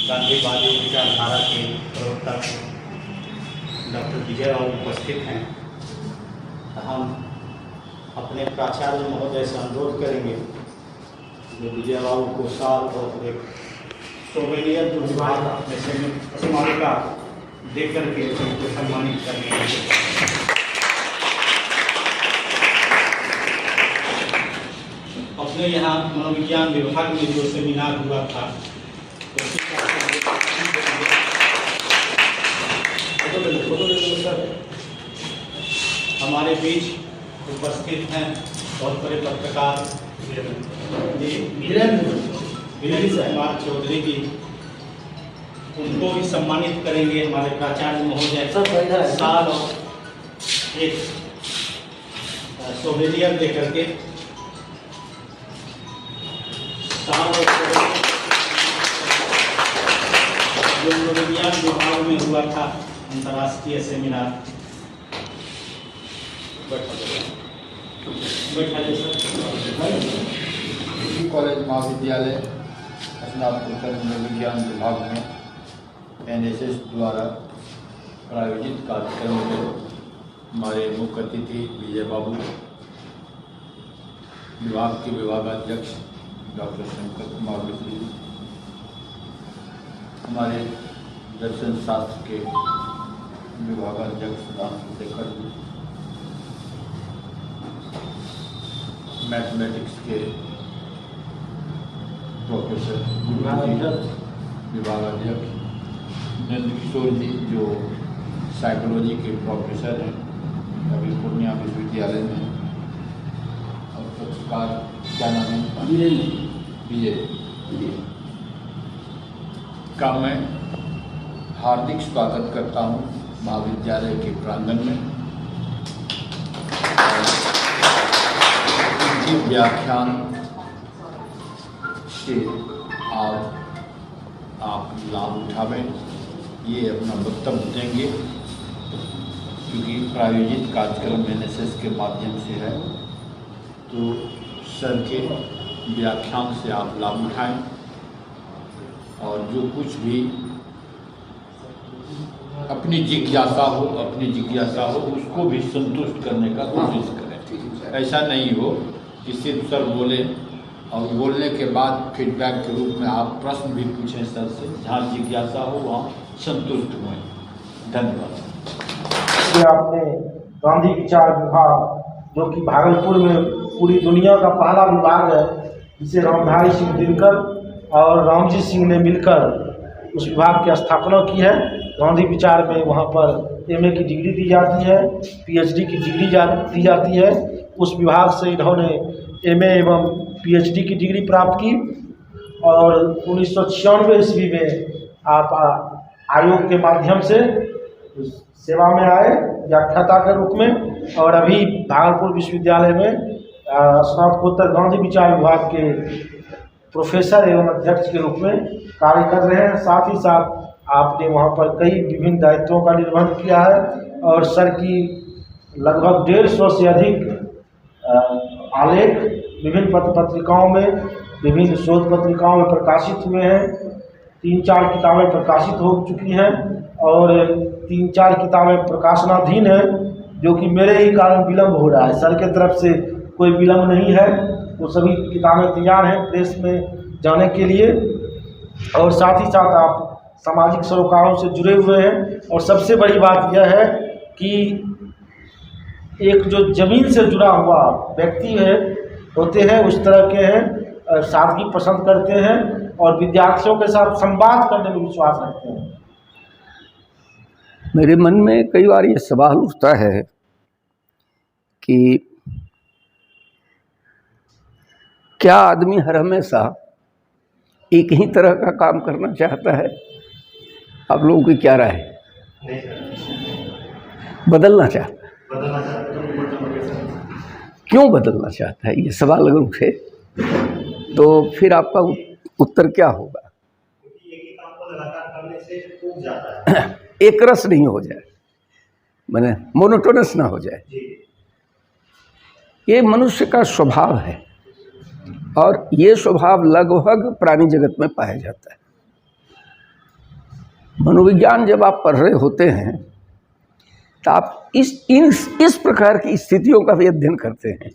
गांधीवादी विचारधारा के प्रवक्ता डॉक्टर विजय राव उपस्थित हैं। हम अपने प्राचार्य महोदय से अनुरोध करेंगे जो विजय राव को साल और एक सोवेनियर जो विभाग में स्मारिका दे करके उनको सम्मानित करेंगे। अपने यहाँ मनोविज्ञान विभाग में जो सेमिनार हुआ था हमारे बीच उपस्थित हैं बहुत बड़े पत्रकार वीरेंद्र कुमार चौधरी जी, उनको भी सम्मानित करेंगे हमारे प्राचार्य महोदय साल और एक सोवेनियर दे करके। जो मनोविज्ञान विभाग में हुआ था अंतर्राष्ट्रीय सेमिनार। कॉलेज महाविद्यालय स्नातकोत्तर मनोविज्ञान विभाग में NSS द्वारा प्रायोजित कार्यक्रम में हमारे मुख्य अतिथि विजय बाबू, विभाग के विभागाध्यक्ष डॉक्टर शंकर कुमार मिश्री, हमारे दर्शन शास्त्र के विभागाध्यक्ष राम शेखर जी, मैथमेटिक्स के प्रोफेसर विभागाध्यक्ष नंद किशोर जी जो साइकोलॉजी के प्रोफेसर हैं अभी पूर्णिया विश्वविद्यालय में, और पत्रकार क्या नाम है विजय का मैं हार्दिक स्वागत करता हूं महाविद्यालय के प्रांगण में। व्याख्यान से आप लाभ उठावें, ये अपना वक्तव्य देंगे क्योंकि प्रायोजित कार्यक्रम NSS के माध्यम से है, तो सर के व्याख्यान से आप लाभ उठाएं और जो कुछ भी अपनी जिज्ञासा हो उसको भी संतुष्ट करने का कोशिश करें। ऐसा नहीं हो कि सिर्फ सर बोले और बोलने के बाद फीडबैक के रूप में आप प्रश्न भी पूछें सर से, जहाँ जिज्ञासा हो वहाँ संतुष्ट हुए। धन्यवाद। आपने गांधी विचार विभाग जो कि भागलपुर में पूरी दुनिया का पहला विभाग है, जिसे रामधारी सिंह दिनकर और रामजी सिंह ने मिलकर उस विभाग की स्थापना की है। गांधी विचार में वहाँ पर MA की डिग्री दी जाती है, PhD की डिग्री दी जाती है। उस विभाग से इन्होंने MA एवं PhD की डिग्री प्राप्त की और 1996 ईस्वी में आप आयोग के माध्यम से सेवा में आए व्याख्याता के रूप में, और अभी भागलपुर विश्वविद्यालय में स्नातकोत्तर गांधी विचार विभाग के प्रोफेसर एवं अध्यक्ष के रूप में कार्य कर रहे हैं। साथ ही साथ आपने वहां पर कई विभिन्न दायित्वों का निर्वहन किया है और सर की लगभग 150 से अधिक आलेख विभिन्न पत्रिकाओं में, विभिन्न शोध पत्रिकाओं में प्रकाशित हुए हैं। 3-4 किताबें प्रकाशित हो चुकी हैं और 3-4 किताबें प्रकाशनाधीन हैं, जो कि मेरे ही कारण विलम्ब हो रहा है। सर के तरफ से कोई विलम्ब नहीं है, वो सभी किताबें तैयार हैं प्रेस में जाने के लिए। और साथ ही साथ आप सामाजिक सरोकारों से जुड़े हुए हैं, और सबसे बड़ी बात यह है कि एक जो ज़मीन से जुड़ा हुआ व्यक्ति होते हैं उस तरह के हैं, सादगी पसंद करते हैं और विद्यार्थियों के साथ संवाद करने में विश्वास रखते हैं। मेरे मन में कई बार ये सवाल उठता है कि क्या आदमी हर हमेशा एक ही तरह का काम करना चाहता है? आप लोगों की क्या राय है? बदलना चाहता है? क्यों बदलना चाहता है? ये सवाल अगर उठे तो फिर आपका उत्तर क्या होगा? एक रस नहीं हो जाए, माने मोनोटोनस ना हो जाए। ये मनुष्य का स्वभाव है और ये स्वभाव लगभग प्राणी जगत में पाया जाता है। मनोविज्ञान जब आप पढ़ रहे होते हैं तो आप इस प्रकार की स्थितियों का भी अध्ययन करते हैं।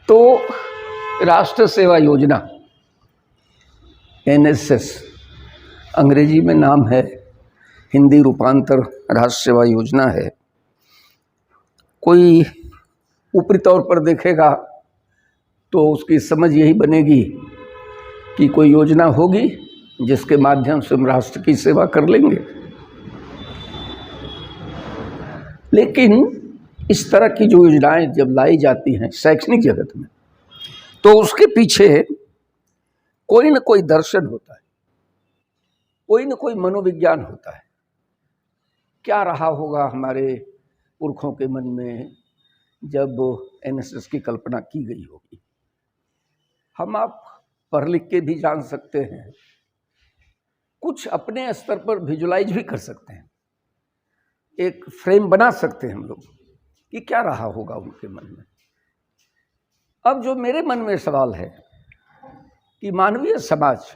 तो राष्ट्र सेवा योजना NSS अंग्रेजी में नाम है, हिंदी रूपांतर राष्ट्र सेवा योजना है। कोई ऊपरी तौर पर देखेगा तो उसकी समझ यही बनेगी कि कोई योजना होगी जिसके माध्यम से हम राष्ट्र की सेवा कर लेंगे। लेकिन इस तरह की जो योजनाएं जब लाई जाती हैं शैक्षणिक जगत में, तो उसके पीछे कोई न कोई दर्शन होता है, कोई न कोई मनोविज्ञान होता है। क्या रहा होगा हमारे पुरखों के मन में जब NSS की कल्पना की गई होगी। हम आप पढ़ लिख के भी जान सकते हैं, कुछ अपने स्तर पर विजुलाइज भी कर सकते हैं, एक फ्रेम बना सकते हैं हम लोग कि क्या रहा होगा उनके मन में। अब जो मेरे मन में सवाल है कि मानवीय समाज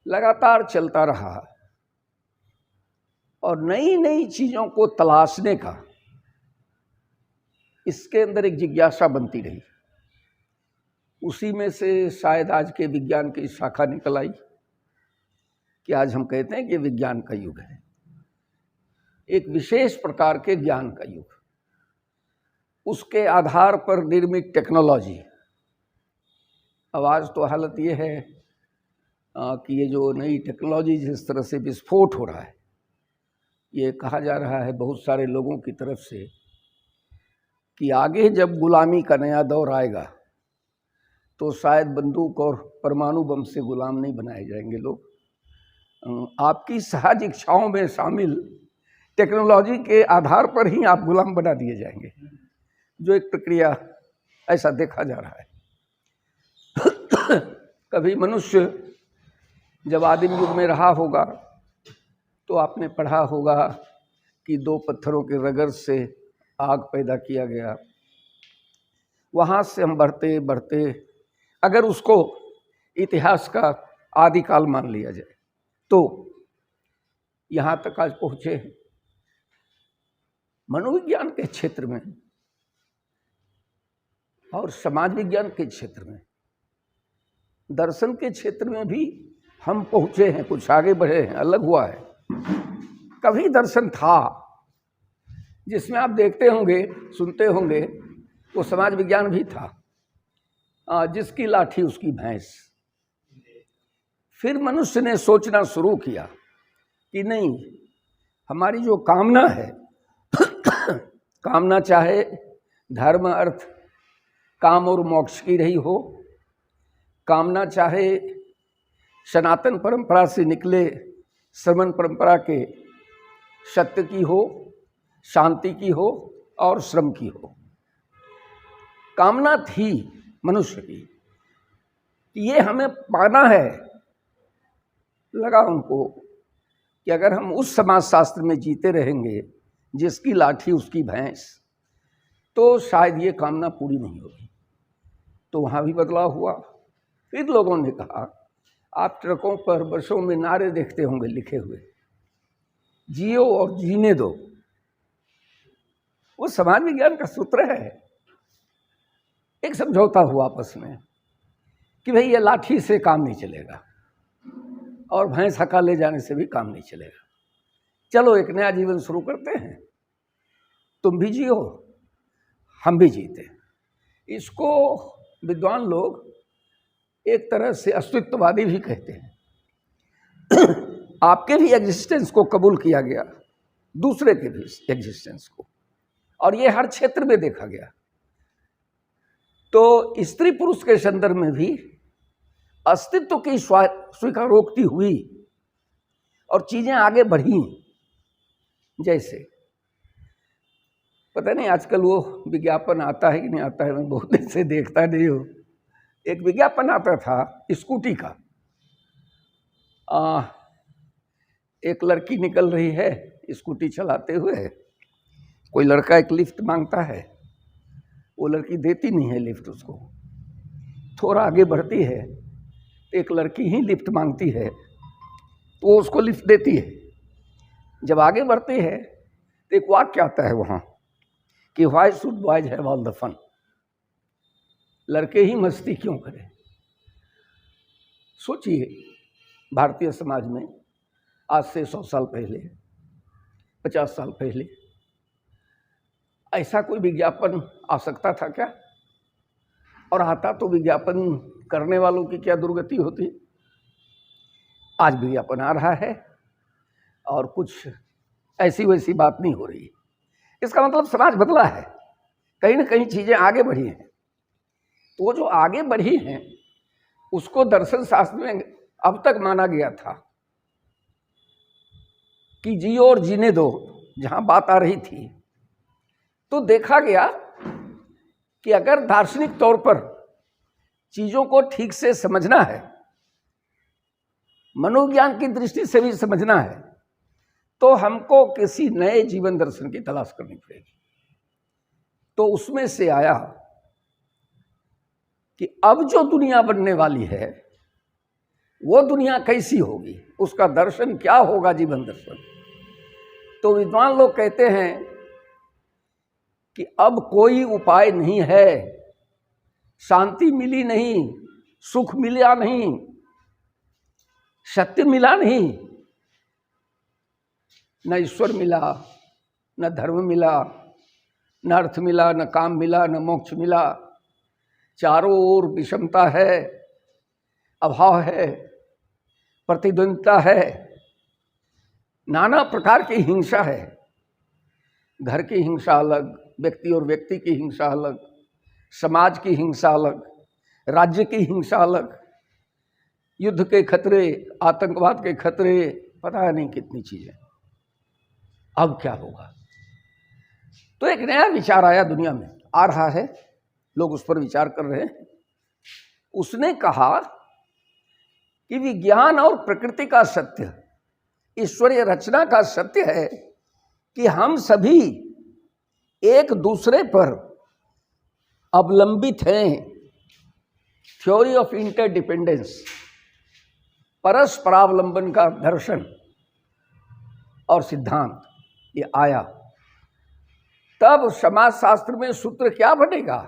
लगातार चलता रहा और नई नई चीज़ों को तलाशने का इसके अंदर एक जिज्ञासा बनती रही। उसी में से शायद आज के विज्ञान की शाखा निकल आई कि आज हम कहते हैं कि विज्ञान का युग है, एक विशेष प्रकार के ज्ञान का युग। उसके आधार पर निर्मित टेक्नोलॉजी। अब आज तो हालत ये है कि ये जो नई टेक्नोलॉजी जिस तरह से विस्फोट हो रहा है, ये कहा जा रहा है बहुत सारे लोगों की तरफ से कि आगे जब गुलामी का नया दौर आएगा तो शायद बंदूक और परमाणु बम से गुलाम नहीं बनाए जाएंगे लोग, आपकी सहज इच्छाओं में शामिल टेक्नोलॉजी के आधार पर ही आप गुलाम बना दिए जाएंगे, जो एक प्रक्रिया ऐसा देखा जा रहा है। कभी मनुष्य जब आदिम युग में रहा होगा तो आपने पढ़ा होगा कि 2 पत्थरों के रगड़ से आग पैदा किया गया। वहाँ से हम बढ़ते बढ़ते अगर उसको इतिहास का आदिकाल मान लिया जाए तो यहाँ तक आज पहुँचे हैं। मनोविज्ञान के क्षेत्र में और समाज विज्ञान के क्षेत्र में, दर्शन के क्षेत्र में भी हम पहुँचे हैं, कुछ आगे बढ़े हैं, अलग हुआ है। कभी दर्शन था जिसमें आप देखते होंगे, सुनते होंगे, वो समाज विज्ञान भी था, जिसकी लाठी उसकी भैंस। फिर मनुष्य ने सोचना शुरू किया कि नहीं, हमारी जो कामना है, कामना चाहे धर्म अर्थ काम और मोक्ष की रही हो, कामना चाहे सनातन परंपरा से निकले श्रमण परंपरा के सत्य की हो, शांति की हो और श्रम की हो, कामना थी मनुष्य की कि ये हमें पाना है। लगा उनको कि अगर हम उस समाजशास्त्र में जीते रहेंगे जिसकी लाठी उसकी भैंस, तो शायद ये कामना पूरी नहीं होगी। तो वहाँ भी बदलाव हुआ। फिर लोगों ने कहा, आप ट्रकों पर बसों में नारे देखते होंगे लिखे हुए, जियो और जीने दो। वो समाज विज्ञान का सूत्र है। एक समझौता हुआ आपस में कि भाई ये लाठी से काम नहीं चलेगा और भैंस हका ले जाने से भी काम नहीं चलेगा। चलो एक नया जीवन शुरू करते हैं, तुम भी जियो हम भी जीते। इसको विद्वान लोग एक तरह से अस्तित्ववादी भी कहते हैं। आपके भी एग्जिस्टेंस को कबूल किया गया, दूसरे के भी एग्जिस्टेंस को, और ये हर क्षेत्र में देखा गया। तो स्त्री पुरुष के संदर्भ में भी अस्तित्व की स्वीकारोक्ति हुई और चीजें आगे बढ़ी। जैसे पता नहीं आजकल वो विज्ञापन आता है कि नहीं आता है, मैं बहुत दिन से देखता नहीं हूँ। एक विज्ञापन आता था स्कूटी का, एक लड़की निकल रही है स्कूटी चलाते हुए, कोई लड़का एक लिफ्ट मांगता है, वो लड़की देती नहीं है लिफ्ट उसको, थोड़ा आगे बढ़ती है एक लड़की ही लिफ्ट मांगती है तो वो उसको लिफ्ट देती है। जब आगे बढ़ते हैं तो एक वाक्य आता है वहाँ कि why should boys have all the fun, लड़के ही मस्ती क्यों करें। सोचिए, भारतीय समाज में आज से 100 साल पहले, 50 साल पहले ऐसा कोई विज्ञापन आ सकता था क्या? और आता तो विज्ञापन करने वालों की क्या दुर्गति होती। आज विज्ञापन आ रहा है और कुछ ऐसी वैसी बात नहीं हो रही। इसका मतलब समाज बदला है, कहीं ना कहीं चीज़ें आगे बढ़ी हैं। तो वो जो आगे बढ़ी हैं उसको दर्शन शास्त्र में अब तक माना गया था कि जियो और जीने दो, जहाँ बात आ रही थी। तो देखा गया कि अगर दार्शनिक तौर पर चीज़ों को ठीक से समझना है, मनोविज्ञान की दृष्टि से भी समझना है, तो हमको किसी नए जीवन दर्शन की तलाश करनी पड़ेगी। तो उसमें से आया कि अब जो दुनिया बनने वाली है वो दुनिया कैसी होगी, उसका दर्शन क्या होगा, जीवन दर्शन। तो विद्वान लोग कहते हैं कि अब कोई उपाय नहीं है, शांति मिली नहीं, सुख मिला नहीं, सत्य मिला नहीं, न ईश्वर मिला, न धर्म मिला, न अर्थ मिला, न काम मिला, न मोक्ष मिला। चारों ओर विषमता है, अभाव है, प्रतिद्वंदिता है, नाना प्रकार की हिंसा है। घर की हिंसा अलग, व्यक्ति और व्यक्ति की हिंसा अलग, समाज की हिंसा अलग, राज्य की हिंसा अलग, युद्ध के खतरे, आतंकवाद के खतरे, पता नहीं कितनी चीजें। अब क्या होगा? तो एक नया विचार आया, दुनिया में आ रहा है, लोग उस पर विचार कर रहे हैं। उसने कहा कि विज्ञान और प्रकृति का सत्य, ईश्वरीय रचना का सत्य है कि हम सभी एक दूसरे पर अवलंबित हैं। थ्योरी ऑफ इंटरडिपेंडेंस, परस्परावलंबन का दर्शन और सिद्धांत ये आया। तब समाजशास्त्र में सूत्र क्या बनेगा?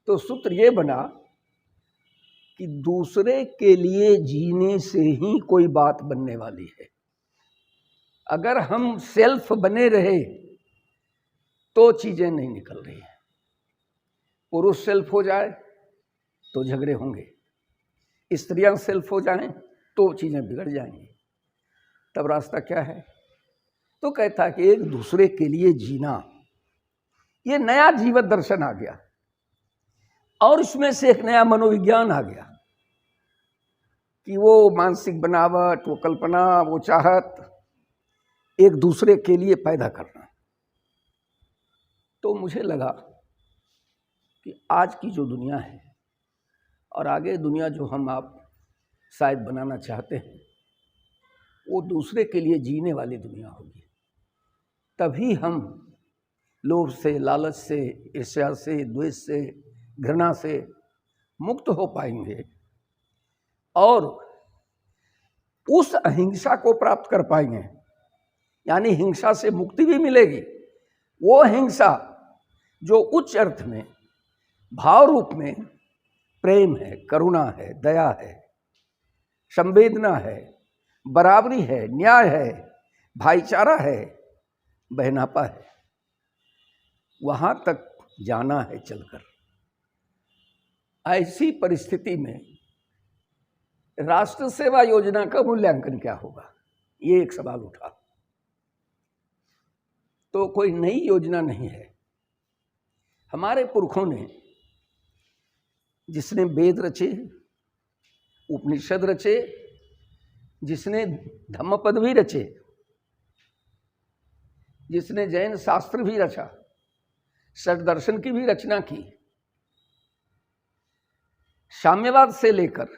तो सूत्र ये बना कि दूसरे के लिए जीने से ही कोई बात बनने वाली है। अगर हम सेल्फ बने रहे तो चीजें नहीं निकल रही हैं। पुरुष सेल्फ हो जाए तो झगड़े होंगे, स्त्रियां सेल्फ हो जाएं तो चीजें बिगड़ जाएंगी। तब रास्ता क्या है? तो कहता कि एक दूसरे के लिए जीना, ये नया जीवन दर्शन आ गया। और इसमें से एक नया मनोविज्ञान आ गया कि वो मानसिक बनावट, वो कल्पना, वो चाहत एक दूसरे के लिए पैदा करना। तो मुझे लगा कि आज की जो दुनिया है और आगे दुनिया जो हम आप शायद बनाना चाहते हैं, वो दूसरे के लिए जीने वाली दुनिया होगी। तभी हम लोभ से, लालच से, ईर्ष्या से, द्वेष से, घृणा से मुक्त हो पाएंगे और उस अहिंसा को प्राप्त कर पाएंगे। यानी हिंसा से मुक्ति भी मिलेगी। वो हिंसा जो उच्च अर्थ में, भाव रूप में प्रेम है, करुणा है, दया है, संवेदना है, बराबरी है, न्याय है, भाईचारा है, बहनापा है, वहां तक जाना है चलकर। ऐसी परिस्थिति में राष्ट्र सेवा योजना का मूल्यांकन क्या होगा, ये एक सवाल उठा। तो कोई नई योजना नहीं है। हमारे पुरखों ने, जिसने वेद रचे, उपनिषद रचे, जिसने धम्मपद भी रचे, जिसने जैन शास्त्र भी रचा, षट दर्शन की भी रचना की, साम्यवाद से लेकर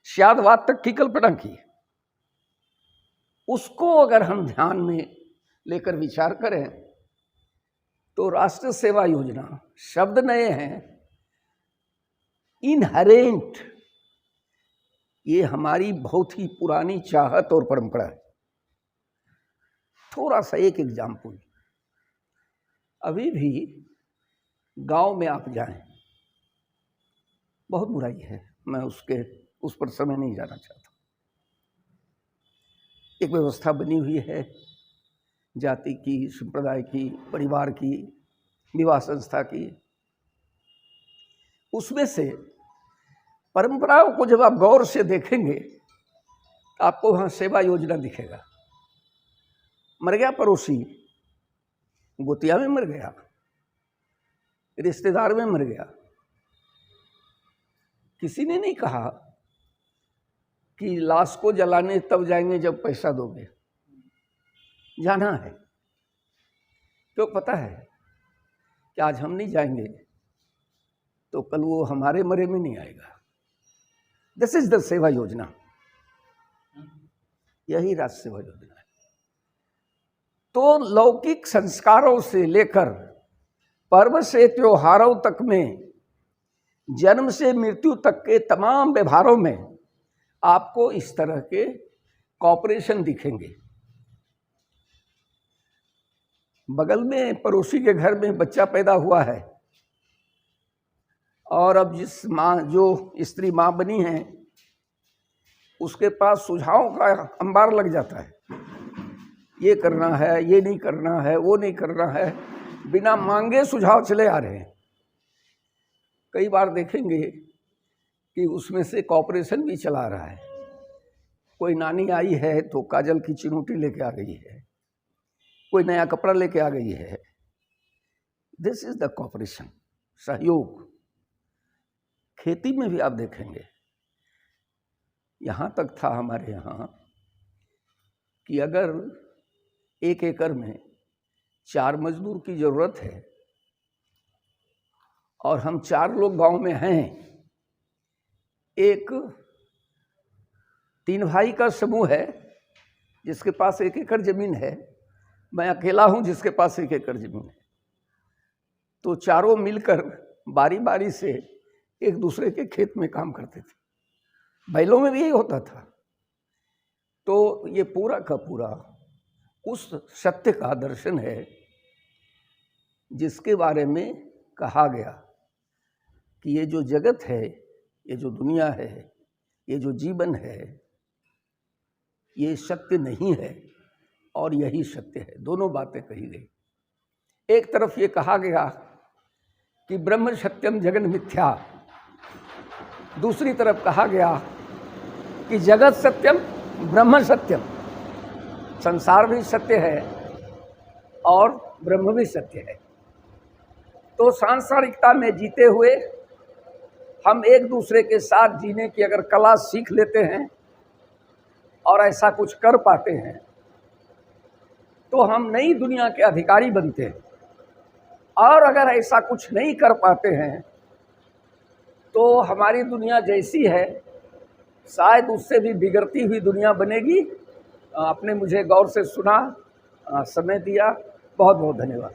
श्यादवाद तक की कल्पना की, उसको अगर हम ध्यान में लेकर विचार करें तो राष्ट्र सेवा योजना शब्द नए हैं, इनहेरेंट ये हमारी बहुत ही पुरानी चाहत और परंपरा है। थोड़ा सा एक एग्जाम्पल, अभी भी गांव में आप जाएं, बहुत बुराई है, मैं उस पर समय नहीं जाना चाहता। एक व्यवस्था बनी हुई है जाति की, संप्रदाय की, परिवार की, विवाह संस्था की। उसमें से परंपराओं को जब आप गौर से देखेंगे तो आपको वहाँ सेवा योजना दिखेगा। मर गया पड़ोसी, गोतिया में मर गया, रिश्तेदार में मर गया, किसी ने नहीं कहा कि लाश को जलाने तब जाएंगे जब पैसा दोगे। जाना है तो पता है कि आज हम नहीं जाएंगे तो कल वो हमारे मरे में नहीं आएगा। दिस इज द सेवा योजना, यही राष्ट्र सेवा योजना है। तो लौकिक संस्कारों से लेकर पर्व से त्योहारों तक में, जन्म से मृत्यु तक के तमाम व्यवहारों में आपको इस तरह के कॉपरेशन दिखेंगे। बगल में पड़ोसी के घर में बच्चा पैदा हुआ है और अब जिस माँ, जो स्त्री माँ बनी है, उसके पास सुझावों का अंबार लग जाता है। ये करना है, ये नहीं करना है, वो नहीं करना है, बिना मांगे सुझाव चले आ रहे हैं। कई बार देखेंगे कि उसमें से कॉपरेशन भी चला रहा है। कोई नानी आई है तो काजल की चिनूटी लेके आ गई है, कोई नया कपड़ा लेके आ गई है। दिस इज द कॉपरेशन, सहयोग। खेती में भी आप देखेंगे, यहाँ तक था हमारे यहाँ कि अगर 1 एकड़ में 4 मजदूर की जरूरत है और हम 4 लोग गांव में हैं, एक 3 भाई का समूह है जिसके पास 1 एकड़ जमीन है, मैं अकेला हूं जिसके पास 1 एकड़ जमीन है, तो चारों मिलकर बारी बारी से एक दूसरे के खेत में काम करते थे। बैलों में भी यही होता था। तो ये पूरा का पूरा उस सत्य का दर्शन है जिसके बारे में कहा गया कि ये जो जगत है, ये जो दुनिया है, ये जो जीवन है, ये सत्य नहीं है और यही सत्य है। दोनों बातें कही गई। एक तरफ ये कहा गया कि ब्रह्म सत्यम जगन मिथ्या, दूसरी तरफ कहा गया कि जगत सत्यम ब्रह्म सत्यम, संसार भी सत्य है और ब्रह्म भी सत्य है। तो सांसारिकता में जीते हुए हम एक दूसरे के साथ जीने की अगर कला सीख लेते हैं और ऐसा कुछ कर पाते हैं तो हम नई दुनिया के अधिकारी बनते हैं। और अगर ऐसा कुछ नहीं कर पाते हैं तो हमारी दुनिया जैसी है शायद उससे भी बिगड़ती हुई दुनिया बनेगी। आपने मुझे गौर से सुना, समय दिया, बहुत बहुत धन्यवाद।